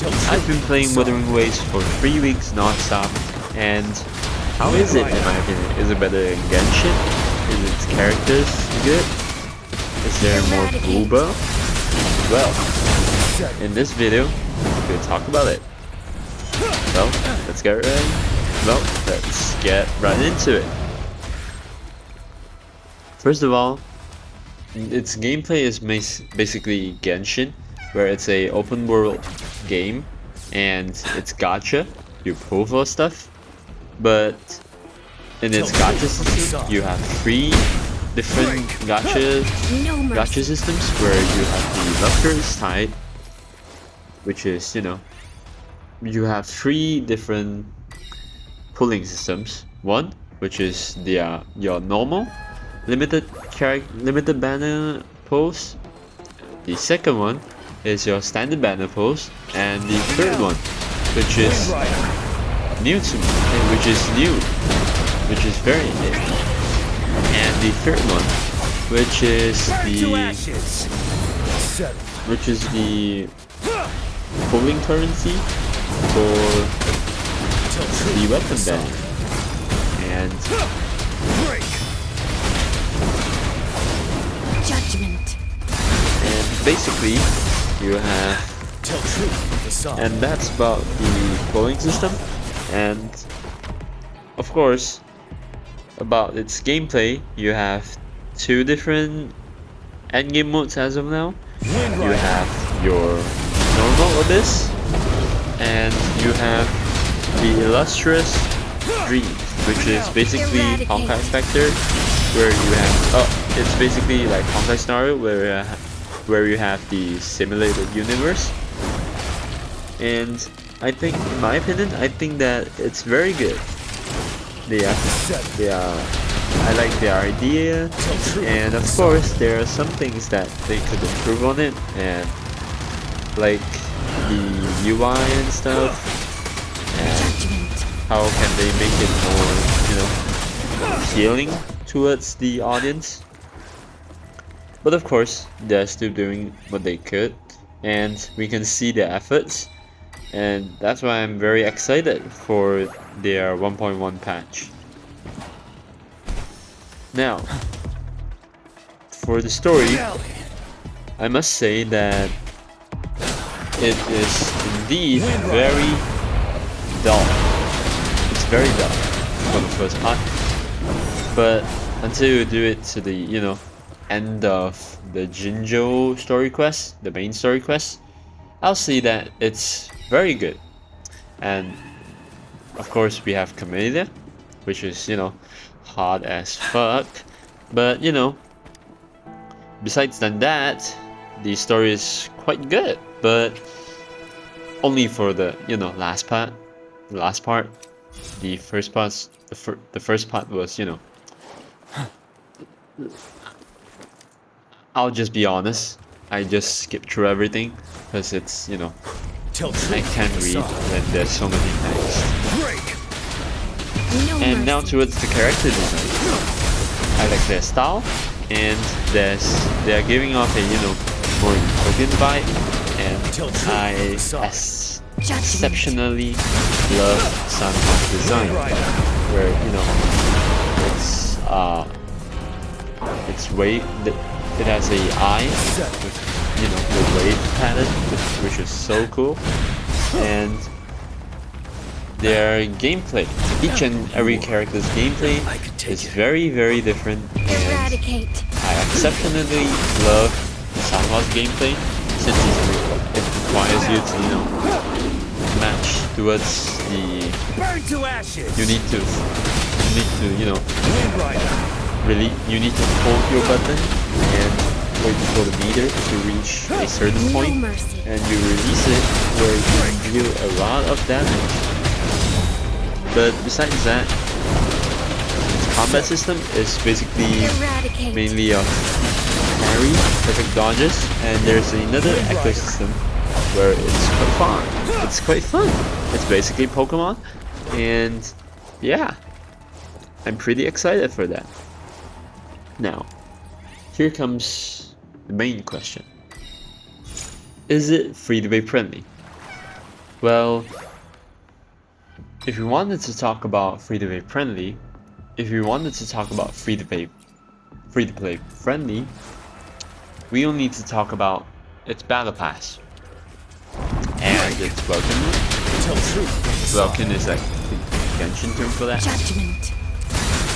I've been playing Wuthering Waves for 3 weeks non-stop, and how is it in my opinion? Is it better than Genshin? Is its characters good? Is there more booba? Well, in this video, we'll talk about it. So, let's get right into it. First of all, its gameplay is basically Genshin, where it's a open world game and it's gacha, you pull for stuff, but in its gacha system you have 3 different gacha systems where you have the love curse type, which is, you have 3 different pulling systems. One, which is your normal limited banner pulls. The second one is your standard banner pulls, and the third one, which is new to me, which is very new. And the third one, which is the pulling currency for the weapon banner. And Judgment. And basically, you have, and that's about the polling system. And of course, about its gameplay, you have 2 different endgame modes as of now. You have your normal abyss, and you have the illustrious dreams, which is basically Honkai Factor, where you have it's basically like Honkai Star, where you have the simulated universe. And I think, in my opinion, that it's very good. I like their idea, and of course there are some things that they could improve on it, and like the UI and stuff, and how can they make it more, appealing towards the audience. But of course, they're still doing what they could, and we can see their efforts, and that's why I'm very excited for their 1.1 patch. Now, for the story, I must say that it is indeed very dull. It's very dull for the first part, but until you do it to the, end of the Jinzhou story quest, the main story quest, I'll see that it's very good. And of course we have Camellia, which is, hard as fuck, but besides than that, the story is quite good, but only for the last part. The first part was, I'll just be honest, I just skipped through everything because it's, I can't read when there's so many things. And now towards the character design, I like their style, and they are giving off a more Korean vibe, and I exceptionally love Sanhwa's design, where it has a eye with the wave pattern, which is so cool, and their gameplay, each and every character's gameplay is very, very different, and I exceptionally love Sanhwa's gameplay, since it requires you to match towards the you need to you need to hold your button and wait for the meter to reach a certain point, and you release it where you deal a lot of damage. But besides that, its combat system is basically mainly of parry, perfect dodges, and there's another echo system where it's quite fun. It's basically Pokemon, and yeah, I'm pretty excited for that. Now, here comes the main question. Is it free-to-play friendly? Well, if you wanted to talk about free-to-play friendly, if you wanted to talk about free-to-play friendly, we will need to talk about its battle pass and its welcome. Welcome is like the Genshin term for that. Judgment.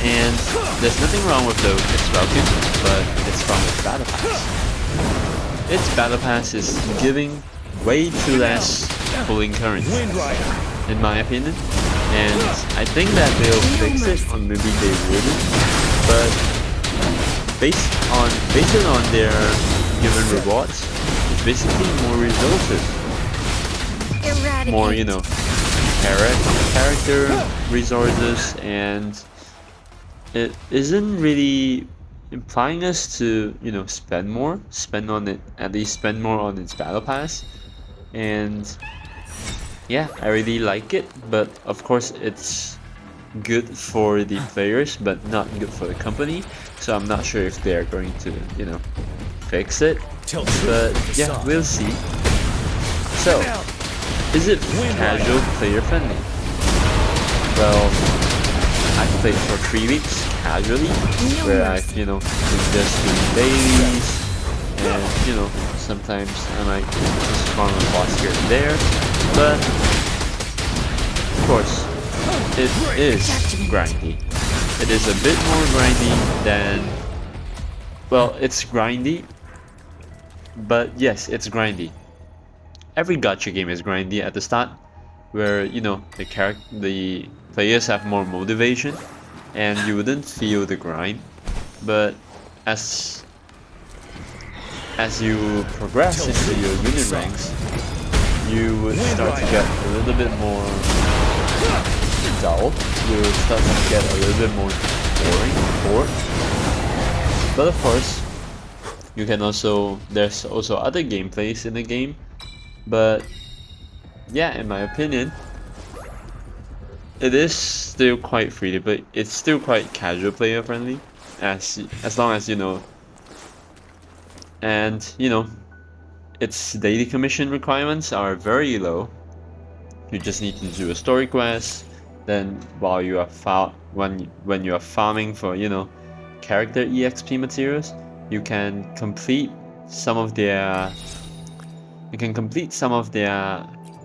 And there's nothing wrong with its welcome, but it's from its battle pass. Its battle pass is giving way too less pulling currency, in my opinion. And I think that they'll fix it, or maybe they wouldn't. But based on their given rewards, it's basically more resources, more character resources, and it isn't really implying us to spend more on its battle pass. And yeah, I really like it, but of course it's good for the players but not good for the company, so I'm not sure if they're going to fix it, but yeah, we'll see. So is it casual player friendly? Well, I've played for 3 weeks casually, where I've been just doing dailies, and sometimes I might just farm a boss here and there, but of course it is grindy. It is a bit more grindy than, well, it's grindy, but yes, it's grindy. Every gacha game is grindy at the start, where the players have more motivation and you wouldn't feel the grind. But as you progress into your unit ranks, you would start to get a little bit more dull. You would start to get a little bit more bored. But of course, there's also other gameplays in the game. But yeah, in my opinion, it is still quite free, but it's still quite casual player friendly, as long as and its daily commission requirements are very low. You just need to do a story quest. Then while you are when you are farming for character EXP materials, you can complete some of their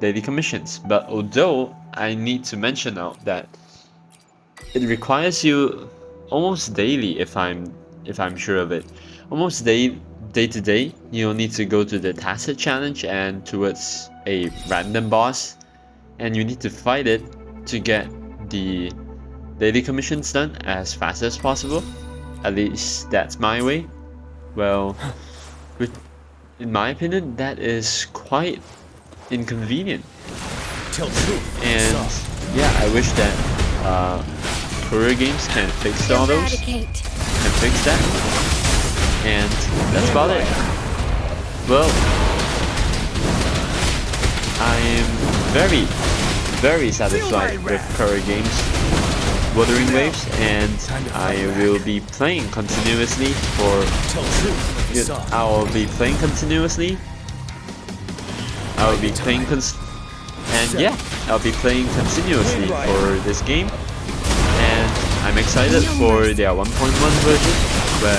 daily commissions. But although I need to mention now that it requires you almost daily, if I'm sure of it, almost day to day, you'll need to go to the Tacit challenge and towards a random boss, and you need to fight it to get the daily commissions done as fast as possible. At least that's my way. Well, in my opinion, that is quite inconvenient. And yeah, I wish that Courier Games can fix all those, can fix that, and that's about it. Well, I am very, very satisfied with Courier Games Wuthering Waves, and I will be playing continuously I'll be playing continuously for this game. And I'm excited for their 1.1 version, where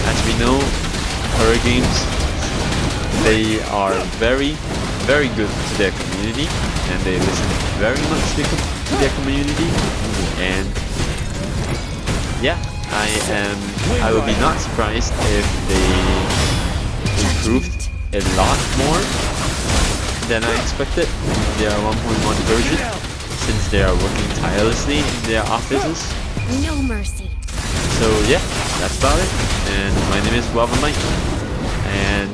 as we know, horror games, they are very, very good to their community, and they listen very much to their community. And yeah, I will be not surprised if they improved a lot more than I expected in their 1.1 version, since they are working tirelessly in their offices. No mercy. So yeah, that's about it. And my name is Guava Mike, and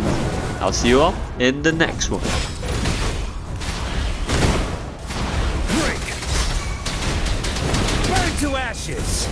I'll see you all in the next one. Break! Burn to ashes!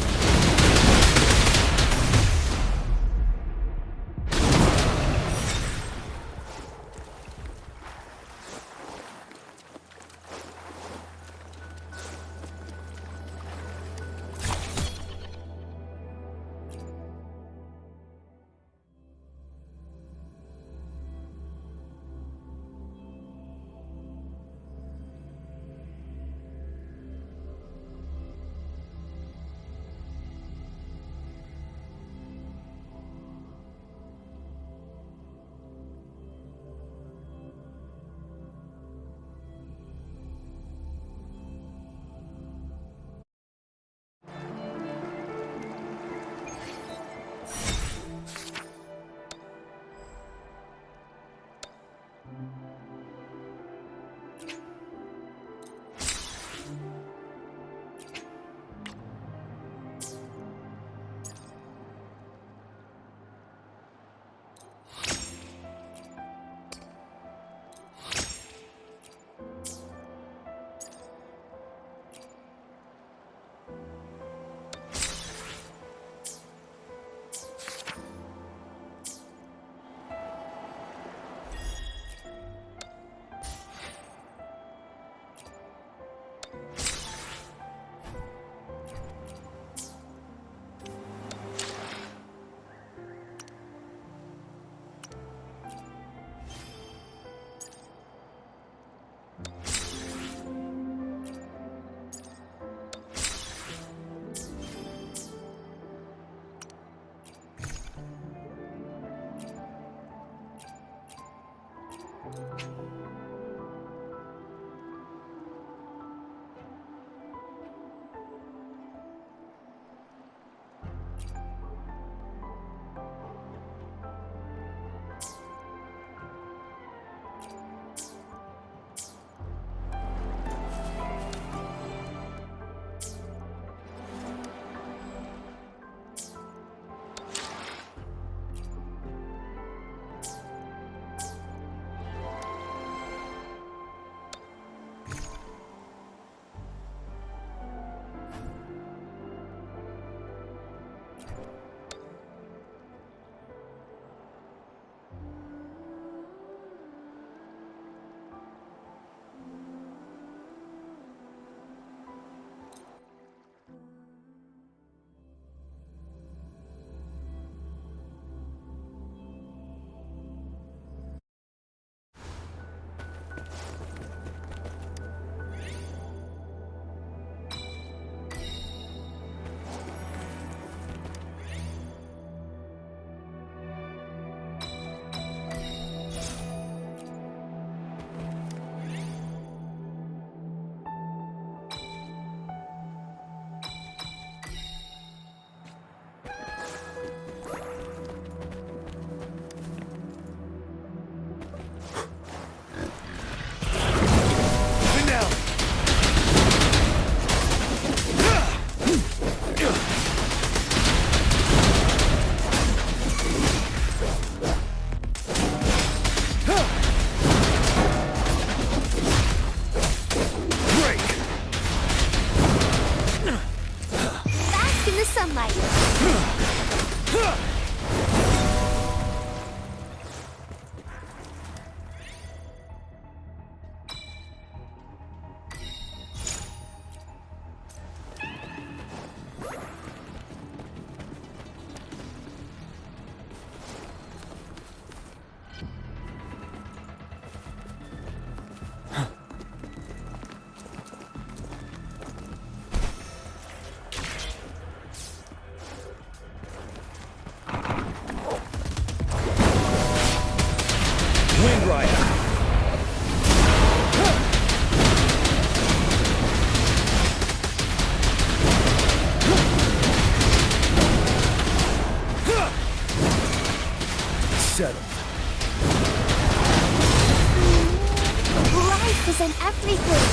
is in everything.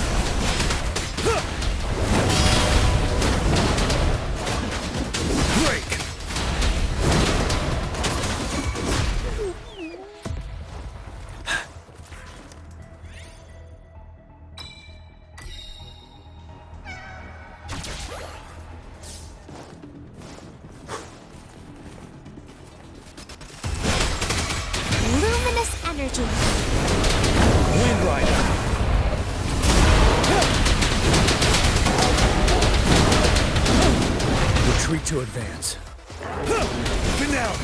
Break! Luminous energy. Wind Rider! Retreat to advance. Finale!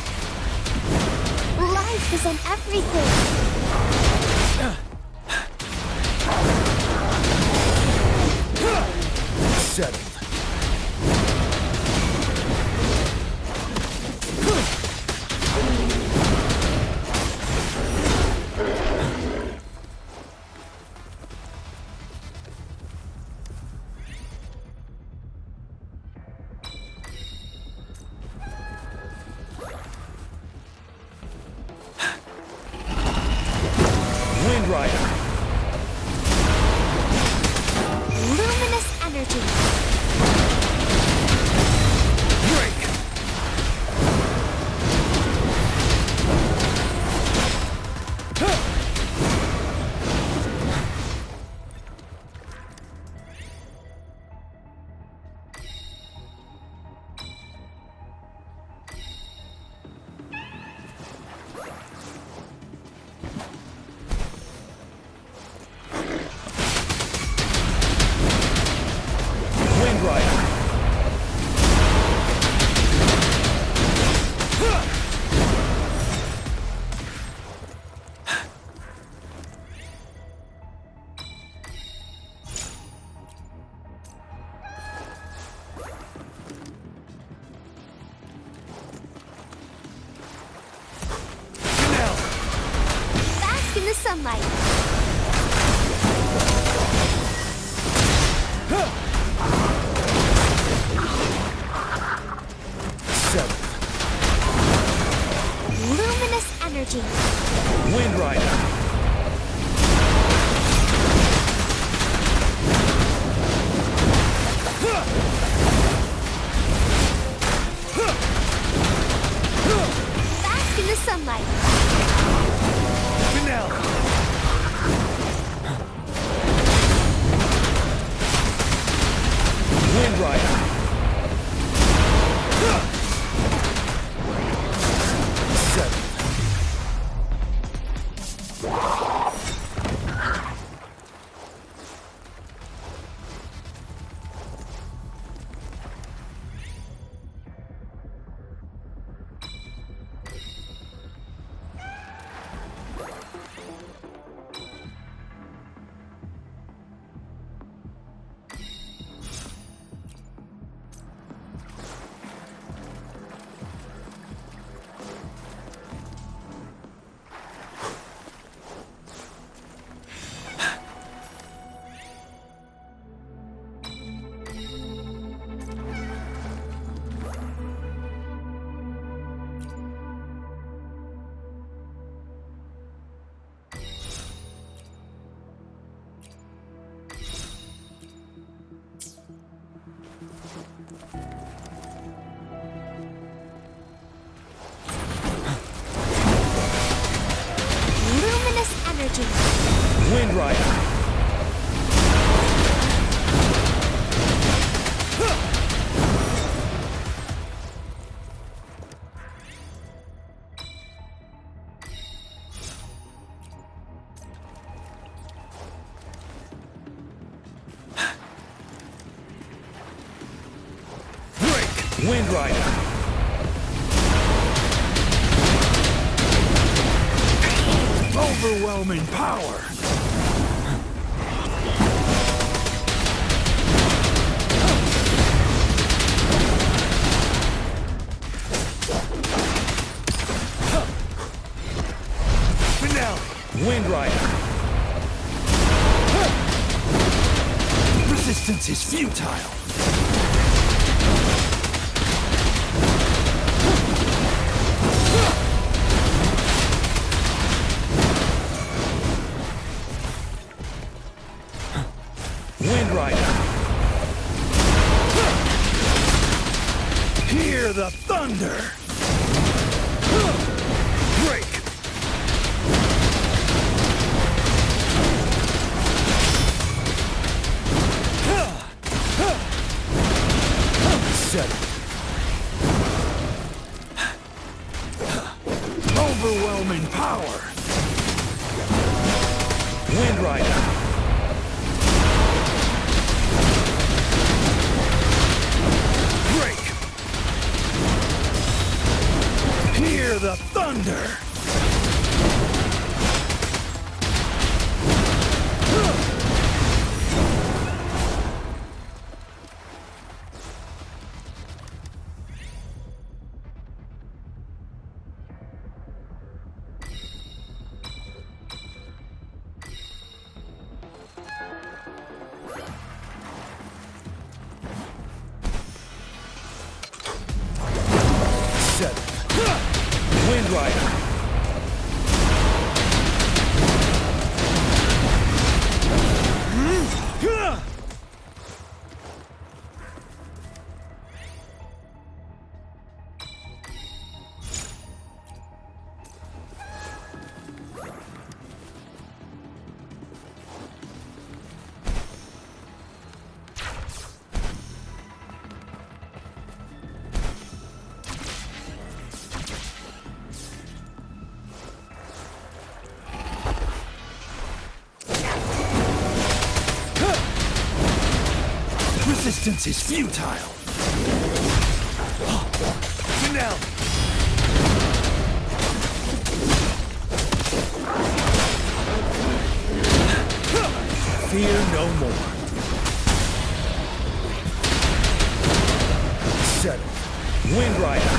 Life is in everything. Settled. Wind Rider! Luminous energy. Break! Wind Rider! Finale! Bask in the sunlight. Settled. Luminous energy. Wind Rider! Bask in the sunlight. Finale! Wind Rider! Settled. Luminous energy. Wind Rider! Break! Wind Rider! Overwhelming power! Finale! Wind Rider! Resistance is futile! Wind Rider. Hear the thunder. Break. Set it. Overwhelming power. Wind Rider. Break. Hear the thunder. Set it. Wind Rider. Resistance is futile. Finale. Fear no more. Set it. Wind Rider.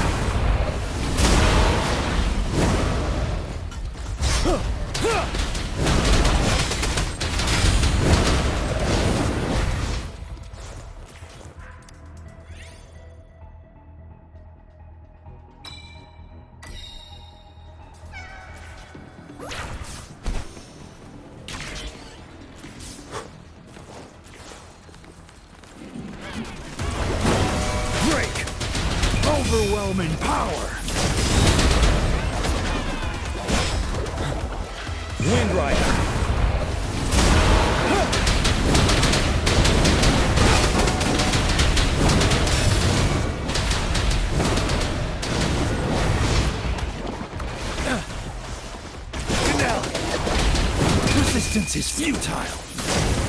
Break! Overwhelming power! Wind Rider! Finale! Resistance is futile!